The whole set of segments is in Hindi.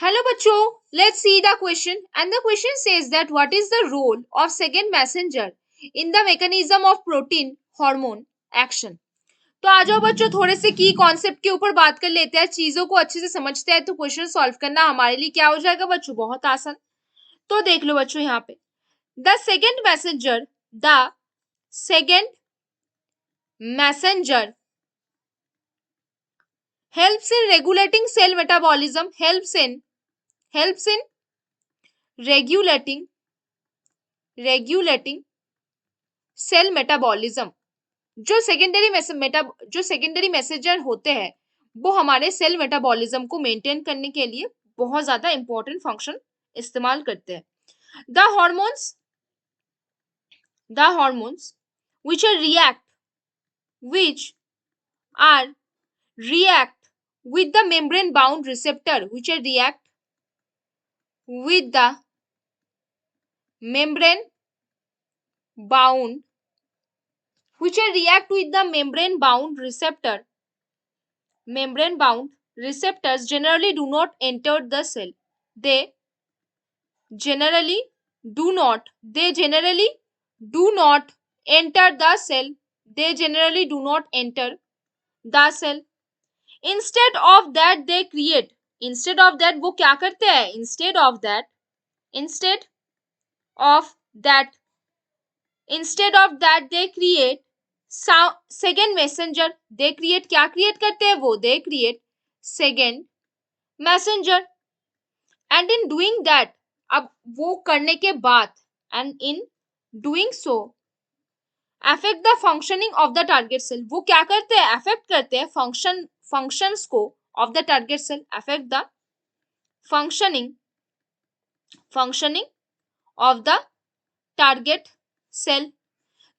Hello बच्चों, let's see the question and the question says that what is the role of second messenger in the mechanism of protein hormone action। तो आ जाओ बच्चों, थोड़े से की कॉन्सेप्ट के ऊपर बात कर लेते हैं, चीजों को अच्छे से समझते हैं तो क्वेश्चन सॉल्व करना हमारे लिए क्या हो जाएगा बच्चों, बहुत आसान। तो देख लो बच्चों यहाँ पे, the second messenger helps in regulating cell metabolism, helps in regulating cell metabolism. जो सेकेंडरी मैसेजर होते हैं वो हमारे सेल मेटाबॉलिज्म को मेंटेन करने के लिए बहुत ज्यादा इंपॉर्टेंट फंक्शन इस्तेमाल करते हैं। The hormones which are react with the membrane bound receptor with the membrane bound receptors generally do not enter the cell. They generally do not enter the cell. Instead of that वो क्या करते हैं, instead of that they create second messenger। क्या क्रिएट करते हैं वो, they create second messenger and in doing that, अब वो करने के बाद and in doing so affect the functioning of the target cell। वो क्या करते हैं, अफेक्ट करते हैं functions को of the target cell, affect the functioning of the target cell।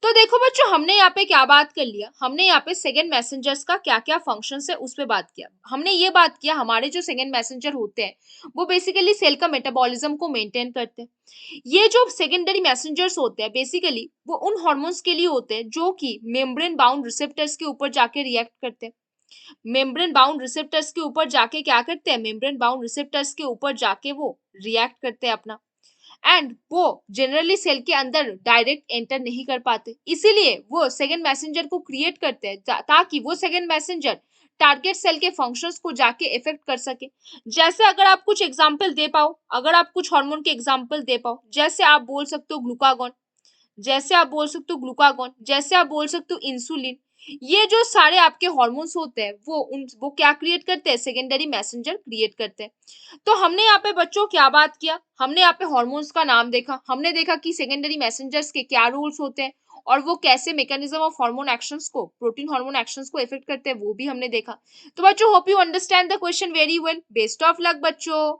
तो देखो बच्चों, हमने यहाँ पे क्या बात कर लिया, हमने यहाँ पे सेकेंड मैसेंजर्स का क्या क्या फंक्शन है उस पे बात किया। हमने ये बात किया हमारे जो सेकेंड मैसेंजर होते हैं वो बेसिकली सेल का मेटाबॉलिज्म को मेंटेन करते हैं। ये जो सेकेंडरी मैसेंजर्स होते हैं बेसिकली वो उन हार्मोन्स के लिए होते हैं जो कि मेम्ब्रेन बाउंड रिसेप्टर्स के ऊपर जाके रिएक्ट करते हैं। मेम्ब्रेन बाउंड रिसेप्टर्स के ऊपर जाके क्या करते हैं, मेम्ब्रेन बाउंड रिसेप्टर्स के ऊपर जाके वो रिएक्ट करते हैं अपना, एंड वो जनरली सेल के अंदर डायरेक्ट एंटर नहीं कर पाते, इसीलिए वो सेकेंड मैसेंजर को क्रिएट करते हैं ताकि वो सेकेंड मैसेंजर टारगेट सेल के फंक्शंस को जाके इफेक्ट कर सके। जैसे अगर आप कुछ एग्जांपल दे पाओ, अगर आप कुछ हार्मोन के एग्जांपल दे पाओ, जैसे आप बोल सकते हो ग्लूकागॉन, जैसे आप बोल सकते हो इंसुलिन, ये जो सारे आपके हार्मोन्स होते हैं वो क्या क्रिएट करते हैं, सेकेंडरी मैसेंजर क्रिएट करते हैं। तो हमने यहाँ पे बच्चों क्या बात किया, हमने यहाँ पे हार्मोन्स का नाम देखा, हमने देखा कि सेकेंडरी मैसेंजर्स के क्या रोल्स होते हैं और वो कैसे मैकेनिज्म ऑफ हार्मोन एक्शंस को, प्रोटीन हार्मोन एक्शंस को इफेक्ट करते हैं, वो भी हमने देखा। तो बच्चों hope you understand the question very well. Best of luck बच्चों।